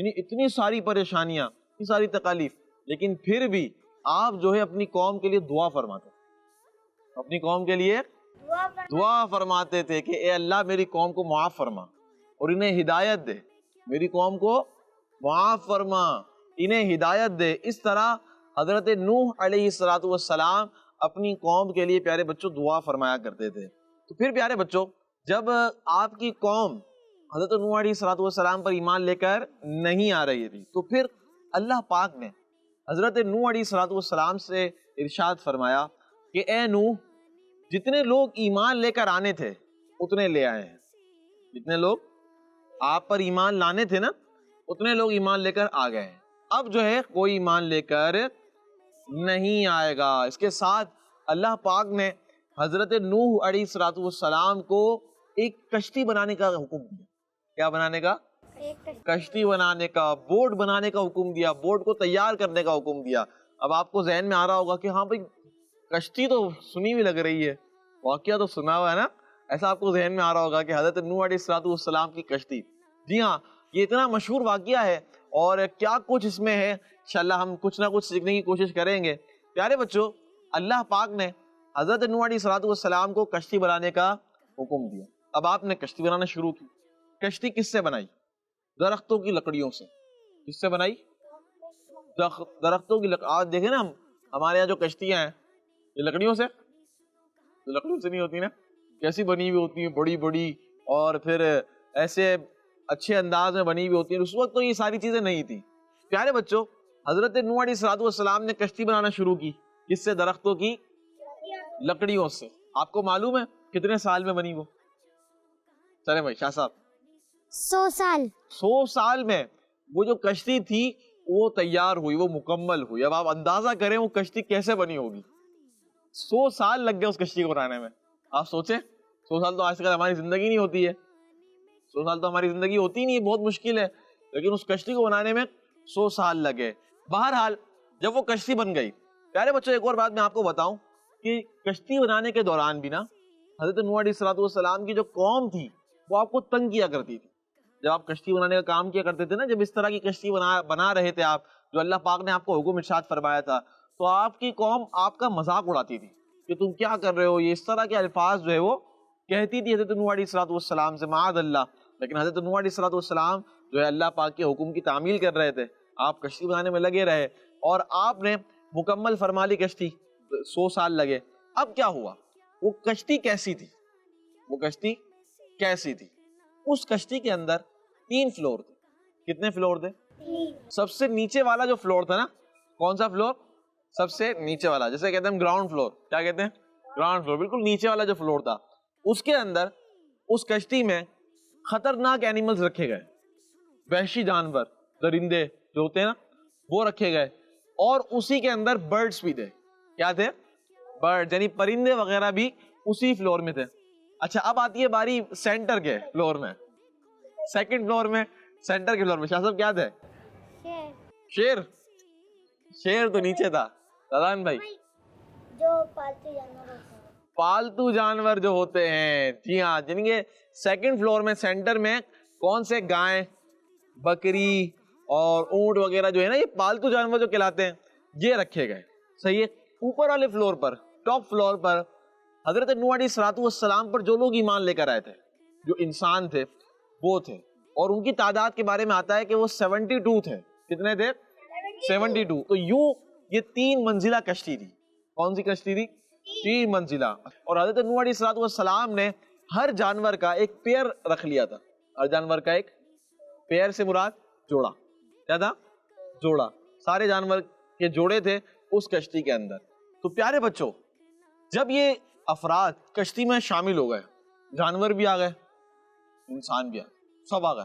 یعنی اتنی ساری پریشانیاں، اتنی ساری تکالیف، لیکن پھر بھی آپ جو ہے اپنی قوم کے لیے دعا فرماتے، اپنی قوم کے لیے دعا فرماتے تھے کہ اے اللہ میری قوم کو معاف فرما اور انہیں ہدایت دے، میری قوم کو معاف فرما، انہیں ہدایت دے۔ اس طرح حضرت نوح علیہ السلام اپنی قوم کے لیے پیارے بچوں دعا فرمایا کرتے تھے۔ تو پھر پیارے بچوں جب آپ کی قوم حضرت نوح علیہ السلام پر ایمان لے کر نہیں آ رہی تھی تو پھر اللہ پاک نے حضرت نوح علیہ السلام سے ارشاد فرمایا کہ اے نوح جتنے لوگ ایمان لے کر آنے تھے اتنے لے آئے ہیں، جتنے لوگ آپ پر ایمان لانے تھے نا اتنے لوگ ایمان لے کر آ گئے ہیں، اب جو ہے کوئی ایمان لے کر نہیں آئے گا۔ اس کے ساتھ اللہ پاک نے حضرت نوح علیہ السلام کو ایک کشتی بنانے کا حکم دیا۔ کیا بنانے کا؟ کشتی بنانے کا، بوٹ بنانے کا حکم دیا، بوٹ کو تیار کرنے کا حکم دیا۔ اب آپ کو ذہن میں آ رہا ہوگا کہ ہاں بھائی کشتی تو سنی ہوئی لگ رہی ہے، واقعہ تو سنا ہوا ہے نا، ایسا آپ کو ذہن میں آ رہا ہوگا کہ حضرت نوح علیہ السلام کی کشتی، جی ہاں یہ اتنا مشہور واقعہ ہے اور کیا کچھ اس میں ہے انشاءاللہ ہم کچھ نہ کچھ سیکھنے کی کوشش کریں گے۔ پیارے بچوں اللہ پاک نے حضرت نوح علیہ السلام کو کشتی بنانے کا حکم دیا۔ اب آپ نے کشتی بنانا شروع کی۔ کشتی کس سے بنائی؟ درختوں کی لکڑیوں سے۔ کس سے بنائی؟ درختوں کی آج دیکھیں نا ہمارے یہاں جو کشتیاں ہیں یہ لکڑیوں سے، لکڑیوں سے نہیں ہوتی نا، کیسی بنی ہوئی ہوتی ہیں، بڑی بڑی، اور پھر ایسے اچھے انداز میں بنی ہوئی ہوتی ہیں۔ اس وقت تو یہ ساری چیزیں نہیں تھی۔ پیارے بچوں حضرت نوح علیہ السلام نے کشتی بنانا شروع کی، کس سے؟ درختوں کی لکڑیوں سے۔ آپ کو معلوم ہے کتنے سال میں بنی وہ؟ چلے بھائی شاہ صاحب 100 سال 100 سال میں وہ جو کشتی تھی وہ تیار ہوئی، وہ مکمل ہوئی۔ اب آپ اندازہ کریں وہ کشتی کیسے بنی ہوگی، 100 سال لگ گئے اس کشتی کو بنانے میں۔ آپ سوچیں 100 سال تو آج کل ہماری زندگی نہیں ہوتی ہے، 100 سال تو ہماری زندگی ہوتی نہیں ہے، بہت مشکل ہے، لیکن اس کشتی کو بنانے میں 100 سال لگے۔ بہرحال جب وہ کشتی بن گئی، پیارے بچوں ایک اور بات میں آپ کو بتاؤں کہ کشتی بنانے کے دوران بھی نا حضرت نوح علیہ السلام کی جو قوم تھی وہ آپ کو تنگ کیا کرتی تھی۔ جب آپ کشتی بنانے کا کام کیا کرتے تھے نا، جب اس طرح کی کشتی بنا رہے تھے آپ، جو اللہ پاک نے آپ کو حکم ارشاد فرمایا تھا، تو آپ کی قوم آپ کا مذاق اڑاتی تھی کہ تم کیا کر رہے ہو، یہ اس طرح کے الفاظ جو ہے وہ کہتی تھی حضرت نوح علیہ السلام سے، معاذ اللہ۔ لیکن حضرت نوح علیہ السلام جو ہے اللہ پاک کے حکم کی تعمیل کر رہے تھے، آپ کشتی بنانے میں لگے رہے اور آپ نے مکمل فرما لی کشتی، 100 سال لگے۔ اب کیا ہوا؟ وہ کشتی کیسی تھی؟ وہ کشتی کیسی تھی؟ اس کشتی کے اندر 3 فلور تھے۔ کتنے فلور تھے؟ سب سے نیچے والا جو فلور تھا نا، کون سا فلور؟ سب سے نیچے والا، جیسے کہتے ہیں گراؤنڈ فلور۔ کیا کہتے ہیں؟ گراؤنڈ فلور، بالکل نیچے والا جو فلور تھا، اس کے اندر اس کشتی میں خطرناک اینیملز رکھے گئے، وحشی جانور، درندے جو ہوتے ہیں نا وہ رکھے گئے، اور اسی کے اندر برڈز بھی تھے۔ کیا تھے؟ برڈ، یعنی پرندے وغیرہ بھی اسی فلور میں تھے۔ اچھا اب آتی ہے باری سینٹر کے فلور میں، سیکنڈ فلور میں، سینٹر کے فلور میں شاہ صاحب کیا تھے؟ شیر۔ شیر تو نیچے تھا دادان بھائی، جو پالتو جانور ہوتے ہیں۔ پالتو جانور جو ہوتے ہیں، جی ہاں، جن کے سیکنڈ فلور میں سینٹر میں کون سے؟ گائے، بکری اور اونٹ وغیرہ جو ہے نا، یہ پالتو جانور جو کہلاتے ہیں، یہ رکھے گئے۔ صحیح ہے۔ اوپر والے فلور پر، ٹاپ فلور پر حضرت نوح علیہ السلام پر جو لوگ ایمان لے کر آئے تھے، جو انسان تھے وہ تھے، اور ان کی تعداد کے بارے میں آتا ہے کہ وہ 72 تھے۔ کتنے تھے؟ 72۔ تو یوں یہ 3 منزلہ کشتی تھی۔ کون سی کشتی تھی؟ 3 منزلہ۔ اور حضرت نوح علیہ السلام نے ہر جانور کا ایک پیر رکھ لیا تھا۔ ہر جانور کا ایک پیر سے مراد جوڑا، کیا تھا؟ جوڑا۔ سارے جانور کے جوڑے تھے اس کشتی کے اندر۔ تو پیارے بچوں جب یہ افراد کشتی میں شامل ہو گئے، جانور بھی آ گئے، انسان بھی آ گئے، سب آ گئے،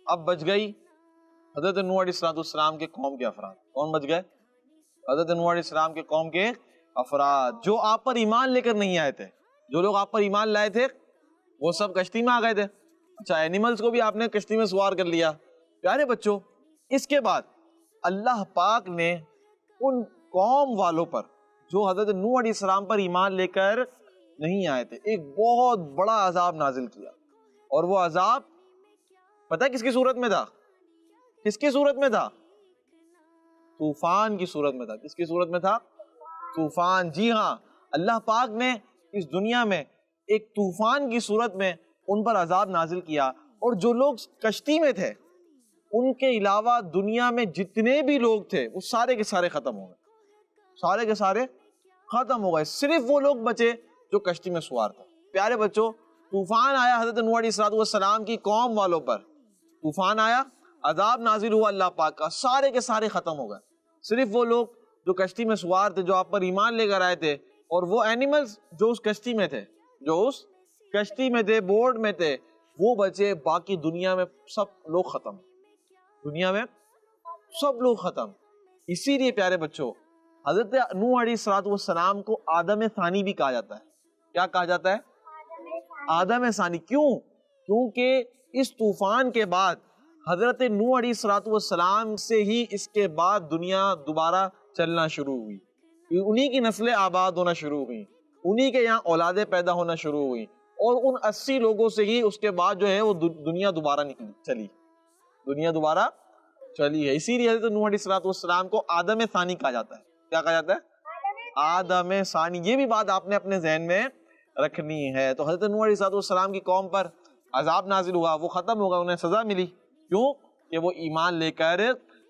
اب بچ گئی حضرت نوح علیہ السلام کے قوم کے افراد۔ کون بچ گئے؟ حضرت نوح علیہ السلام کے قوم کے افراد جو آپ پر ایمان لے کر نہیں آئے تھے۔ جو لوگ آپ پر ایمان لائے تھے وہ سب کشتی میں آ گئے تھے۔ اچھا اینیملز کو بھی آپ نے کشتی میں سوار کر لیا۔ پیارے بچوں اس کے بعد اللہ پاک نے ان قوم والوں پر جو حضرت نوح علیہ السلام پر ایمان لے کر نہیں آئے تھے ایک بہت بڑا عذاب نازل کیا، اور وہ عذاب پتہ کس کی صورت میں تھا؟ کس کی صورت میں تھا؟ طوفان کی صورت میں تھا. کس کی صورت میں تھا؟ طوفان. جی ہاں, اللہ پاک نے اس دنیا میں ایک طوفان کی صورت میں ان پر عذاب نازل کیا, اور جو لوگ کشتی میں تھے ان کے علاوہ دنیا میں جتنے بھی لوگ تھے وہ سارے کے سارے ختم ہو گئے, سارے کے سارے ختم ہو گئے. صرف وہ لوگ بچے جو کشتی میں سوار تھے. پیارے بچوں, طوفان آیا حضرت نوح علیہ السلام کی قوم والوں پر, طوفان آیا, عذاب نازل ہوا اللہ پاک کا, سارے کے سارے ختم ہو گئے. صرف وہ لوگ جو کشتی میں سوار تھے, جو آپ پر ایمان لے کر آئے تھے, اور وہ اینیملز جو اس کشتی میں تھے, جو اس کشتی میں تھے, بورڈ میں تھے, وہ بچے. باقی دنیا میں سب لوگ ختم, دنیا میں سب لوگ ختم. اسی لیے پیارے بچوں حضرت نوح علیہ السلام کو آدم ثانی بھی کہا جاتا ہے. کیا کہا جاتا ہے؟ آدم ثانی. کیوں؟ کیونکہ اس طوفان کے بعد حضرت نوح علیہ السلام سے ہی اس کے بعد دنیا دوبارہ چلنا شروع ہوئی. انہی کی نسلیں آباد ہونا شروع ہوئی, انہی کے یہاں اولادیں پیدا ہونا شروع ہوئی, اور ان 80 لوگوں سے ہی اس کے بعد جو ہے وہ دنیا دوبارہ چلی, دنیا دوبارہ چلی ہے. اسی لیے حضرت نوح علیہ السلام کو آدم ثانی کہا جاتا ہے. کیا کہا جاتا ہے؟ آدم ثانی. یہ بھی بات آپ نے اپنے ذہن میں رکھنی ہے. تو حضرت نوح علیہ السلام کی قوم پر عذاب نازل ہوا, وہ ختم ہو گا, انہیں سزا ملی. کیوں؟ کہ وہ ایمان لے کر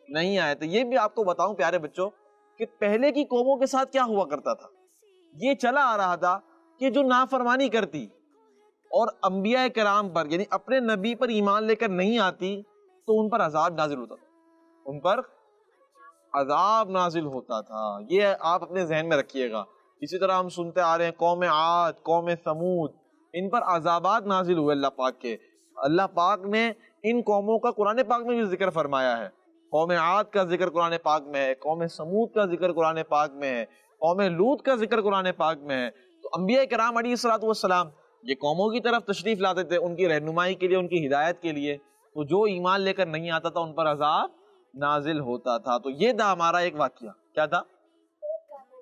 نہیں آئے تھے. یہ بھی آپ کو بتاؤں پیارے بچوں کہ پہلے کی قوموں کے ساتھ کیا ہوا کرتا تھا. یہ چلا آ رہا تھا کہ جو نافرمانی کرتی اور انبیاء کرام پر یعنی اپنے نبی پر ایمان لے کر نہیں آتی تو ان پر عذاب نازل ہوتا تھا, ان پر عذاب نازل ہوتا تھا. یہ آپ اپنے ذہن میں رکھیے گا. اسی طرح ہم سنتے آ رہے ہیں قوم عاد, قوم ثمود, ان پر عذابات نازل ہوئے اللہ پاک کے. اللہ پاک نے ان قوموں کا قرآن پاک میں بھی ذکر فرمایا ہے. قوم عاد کا ذکر قرآن پاک میں ہے, قوم ثمود کا ذکر قرآن پاک میں ہے, قوم لوط کا ذکر قرآن پاک میں ہے. تو انبیاء کرام علیہ السلام یہ قوموں کی طرف تشریف لاتے تھے ان کی رہنمائی کے لیے, ان کی ہدایت کے لیے. تو جو ایمان لے کر نہیں آتا تھا ان پر عذاب نازل ہوتا تھا. تو یہ تھا ہمارا ایک واقعہ. کیا تھا؟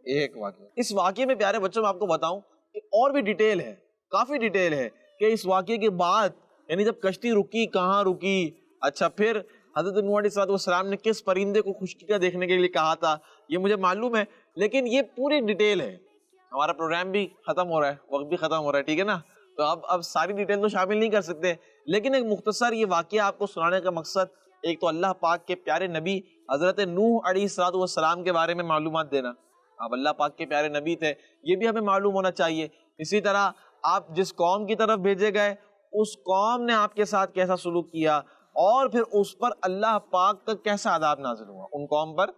ایک واقعہ. اس واقعے میں پیارے بچوں میں آپ کو بتاؤں کہ اور بھی ڈیٹیل ہے, کافی ڈیٹیل ہے کہ اس واقعے کے بعد یعنی جب کشتی رکی, کہاں رکی, اچھا پھر حضرت نوح علیہ السلام نے کس پرندے کو خشکی کا دیکھنے کے لیے کہا تھا, یہ مجھے معلوم ہے, لیکن یہ پوری ڈیٹیل ہے. ہمارا پروگرام بھی ختم ہو رہا ہے, وقت بھی ختم ہو رہا ہے, ٹھیک ہے نا, تو اب ساری ڈیٹیل تو شامل نہیں کر سکتے, لیکن ایک مختصر یہ واقعہ آپ کو سنانے کا مقصد ایک تو اللہ پاک کے پیارے نبی حضرت نوح علیہ السلام کے بارے میں معلومات دینا. آپ اللہ پاک کے پیارے نبی تھے, یہ بھی ہمیں معلوم ہونا چاہیے. اسی طرح آپ جس قوم کی طرف بھیجے گئے اس قوم نے آپ کے ساتھ کیسا سلوک کیا, اور پھر اس پر اللہ پاک کا کیسا عذاب نازل ہوا, ان قوم پر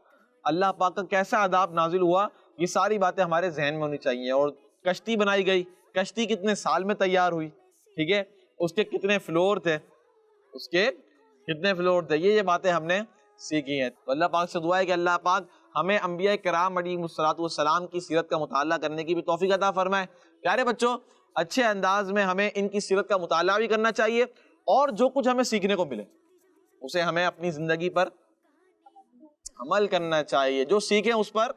اللہ پاک کا کیسا عذاب نازل ہوا, یہ ساری باتیں ہمارے ذہن میں ہونی چاہیے. اور کشتی بنائی گئی, کشتی کتنے سال میں تیار ہوئی, ٹھیک ہے, اس کے کتنے فلور تھے, اس کے کتنے فلور تھے, یہ باتیں ہم نے سیکھی ہیں. تو اللہ پاک سے دعا ہے کہ اللہ پاک ہمیں انبیاء کرام علیہ السلام کی سیرت کا مطالعہ کرنے کی بھی توفیق عطا فرمائے. پیارے بچوں اچھے انداز میں ہمیں ان کی سیرت کا مطالعہ بھی کرنا چاہیے, اور جو کچھ ہمیں سیکھنے کو ملے اسے ہمیں اپنی زندگی پر عمل کرنا چاہیے. جو سیکھیں اس پر,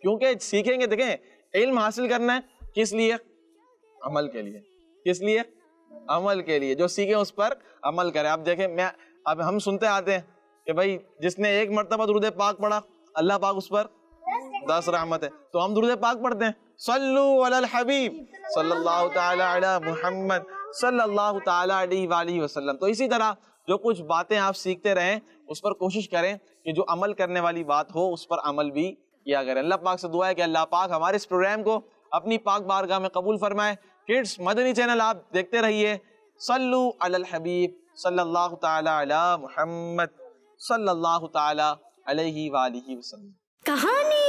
کیونکہ سیکھیں گے, دیکھیں علم حاصل کرنا ہے کس لیے؟ عمل کے لیے. کس لیے؟ عمل کے لیے. جو سیکھیں اس پر عمل کریں. آپ دیکھیں اب ہم سنتے آتے ہیں کہ بھائی جس نے ایک مرتبہ درود پاک پڑھا اللہ پاک اس پر 10 رحمت ہے, تو ہم درود پاک پڑھتے ہیں, صلو علی الحبیب صلی اللہ تعالی علی محمد صلی اللہ تعالی علیہ وآلہ وسلم. تو اسی طرح جو کچھ باتیں آپ سیکھتے رہیں اس پر کوشش کریں کہ جو عمل کرنے والی بات ہو اس پر عمل بھی کیا کریں. اللہ پاک سے دعا ہے کہ اللہ پاک ہمارے اس پروگرام کو اپنی پاک بارگاہ میں قبول فرمائے. کڈس مدنی چینل آپ دیکھتے رہیے. صلو علی الحبیب صلی اللہ تعالی علی محمد صلی اللہ تعالی علیہ وآلہ وسلم. کہانی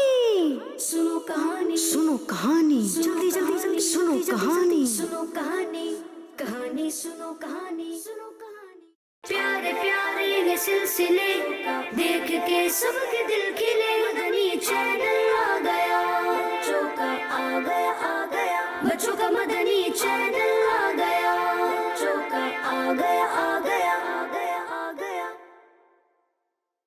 سنو, کہانی سنو, کہانی جلدی جلدی جلدی سنو, کہانی سنو, کہانی کہانی سنو, کہانی سنو, کہانی. پیارے پیارے یہ سلسلے دیکھ کے سب کے دل کھلے, مدنی چینل آ گیا, بچوں کا آ گیا, آ گیا, بچوں کا مدنی چینل